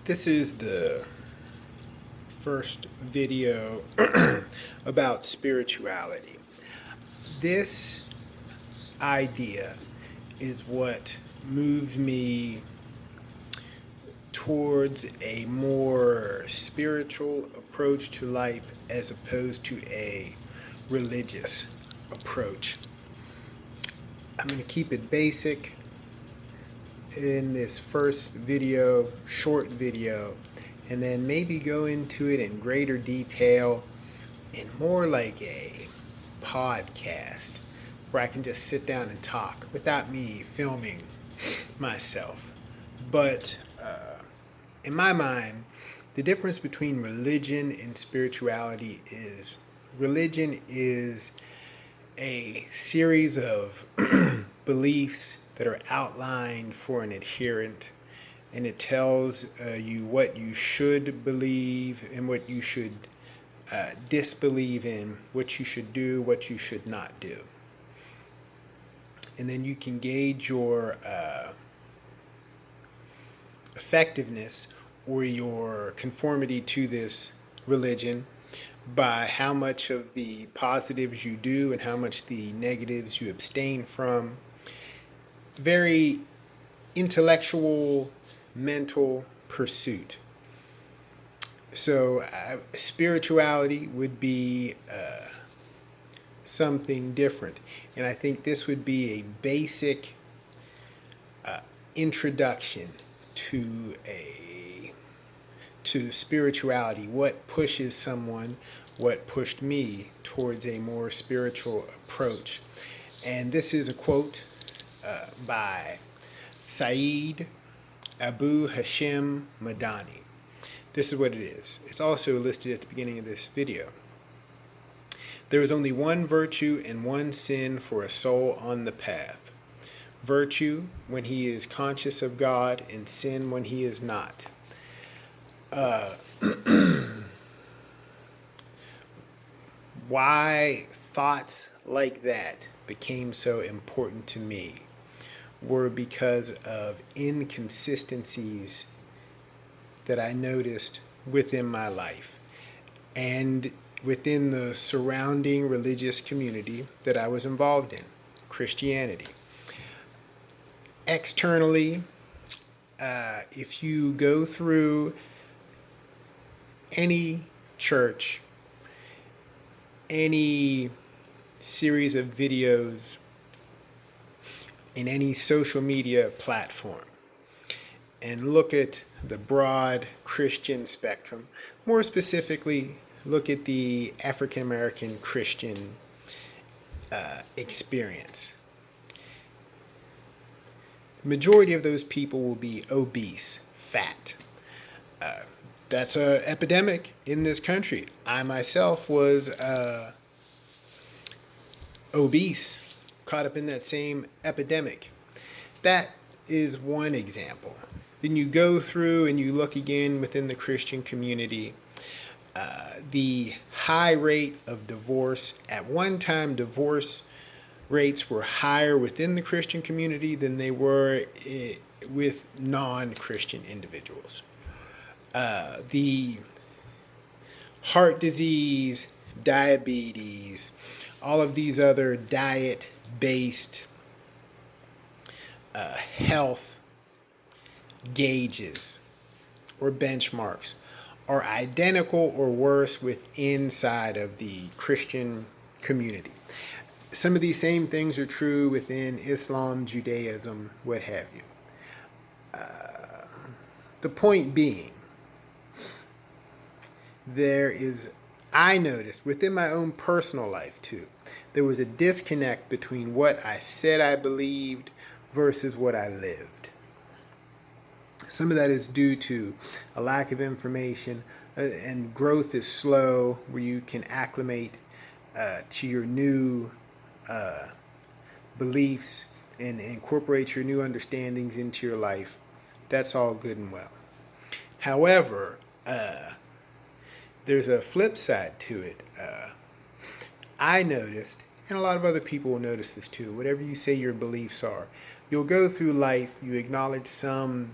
This is the first video about spirituality. This idea is what moved me towards a more spiritual approach to life as opposed to a religious approach. I'm going to keep it basic in this first video, short video, and then maybe go into it in greater detail in more like a podcast where I can just sit down and talk without me filming myself. But in my mind, the difference between religion and spirituality is religion is a series of beliefs that are outlined for an adherent, and it tells you what you should believe and what you should disbelieve in, what you should do, what you should not do. And then you can gauge your effectiveness or your conformity to this religion by how much of the positives you do and how much the negatives you abstain from. Very intellectual, mental pursuit. So spirituality would be something different. And I think this would be a basic introduction to spirituality. What pushes someone, what pushed me towards a more spiritual approach. And this is a quote by Saeed Abu Hashim Madani. This is what it is. It's also listed at the beginning of this video. There is only one virtue and one sin for a soul on the path. Virtue when he is conscious of God, and sin when he is not. Why thoughts like that became so important to me were because of inconsistencies that I noticed within my life and within the surrounding religious community that I was involved in, Christianity. Externally, if you go through any church, any series of videos in any social media platform, and look at the broad Christian spectrum, more specifically, look at the African American Christian experience. The majority of those people will be obese, fat. That's an epidemic in this country. I myself was obese, caught up in that same epidemic. That is one example. Then you go through and you look again within the Christian community. The high rate of divorce. At one time, divorce rates were higher within the Christian community than they were with non-Christian individuals. The heart disease, diabetes, all of these other diet-based health gauges or benchmarks are identical or worse inside of the Christian community. Some of these same things are true within Islam, Judaism, what have you. The point being, I noticed within my own personal life too, there was a disconnect between what I said I believed versus what I lived. Some of that is due to a lack of information, and growth is slow where you can acclimate to your new beliefs and incorporate your new understandings into your life. That's all good and well. However, there's a flip side to it. I noticed, and a lot of other people will notice this too, whatever you say your beliefs are, you'll go through life, you acknowledge some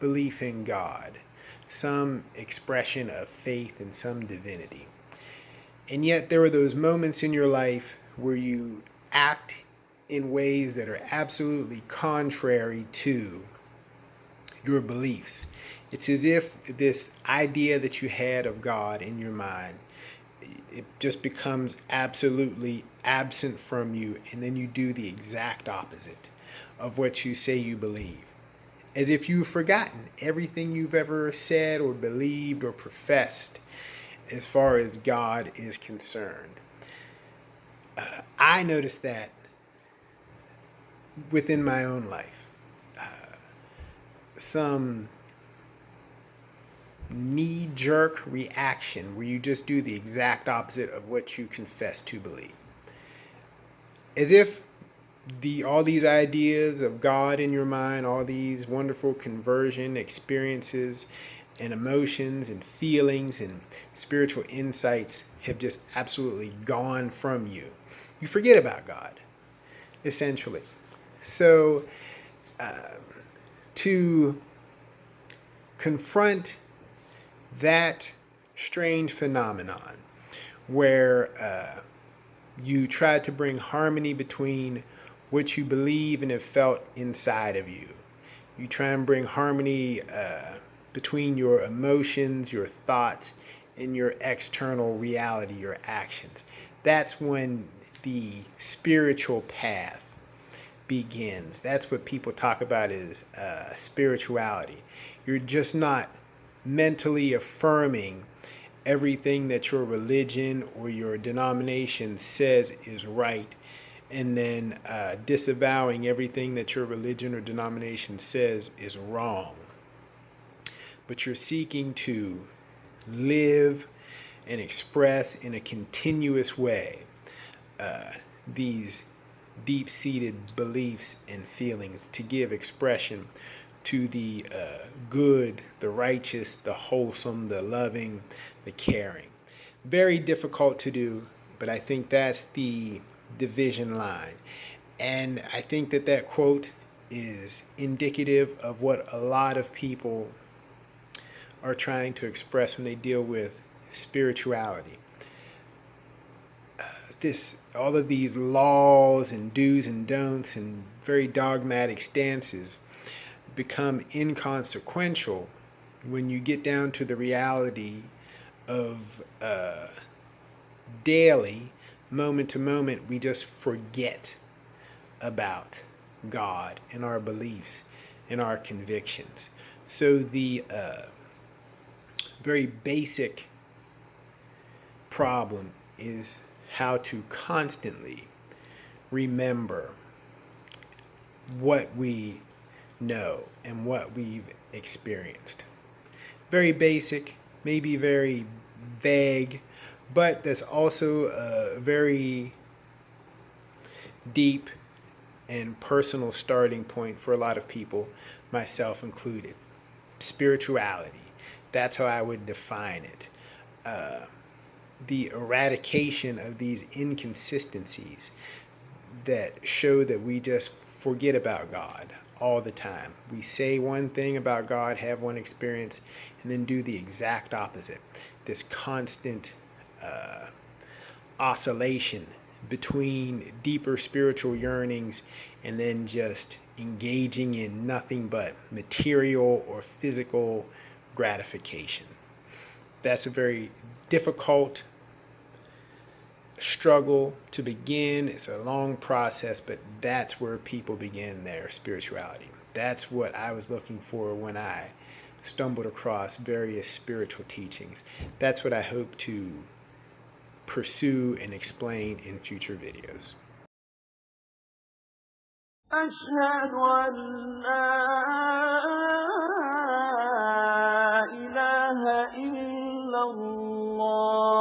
belief in God, some expression of faith in some divinity. And yet there are those moments in your life where you act in ways that are absolutely contrary to your beliefs. It's as if this idea that you had of God in your mind, it just becomes absolutely absent from you, and then you do the exact opposite of what you say you believe. As if you've forgotten everything you've ever said or believed or professed as far as God is concerned. I noticed that within my own life. Some knee-jerk reaction where you just do the exact opposite of what you confess to believe. As if all these ideas of God in your mind, all these wonderful conversion experiences and emotions and feelings and spiritual insights have just absolutely gone from you. You forget about God, essentially. So, to confront that strange phenomenon where you try to bring harmony between what you believe and have felt inside of you. You try and bring harmony between your emotions, your thoughts, and your external reality, your actions. That's when the spiritual path begins. That's what people talk about as spirituality. You're just not mentally affirming everything that your religion or your denomination says is right, and then disavowing everything that your religion or denomination says is wrong. But you're seeking to live and express in a continuous way these deep-seated beliefs and feelings, to give expression to the good, the righteous, the wholesome, the loving, the caring. Very difficult to do, but I think that's the division line. And I think that quote is indicative of what a lot of people are trying to express when they deal with spirituality. All of these laws and do's and don'ts and very dogmatic stances become inconsequential when you get down to the reality of daily, moment to moment, we just forget about God and our beliefs and our convictions. So the very basic problem is how to constantly remember what we know and what we've experienced. Very basic, maybe very vague, but that's also a very deep and personal starting point for a lot of people, myself included. Spirituality, that's how I would define it. The eradication of these inconsistencies that show that we just forget about God all the time. We say one thing about God, have one experience, and then do the exact opposite. This constant oscillation between deeper spiritual yearnings and then just engaging in nothing but material or physical gratification. That's a very difficult struggle to begin. It's a long process, but that's where people begin their spirituality. That's what I was looking for when I stumbled across various spiritual teachings. That's what I hope to pursue and explain in future videos. أشهد أن لا إله إلا الله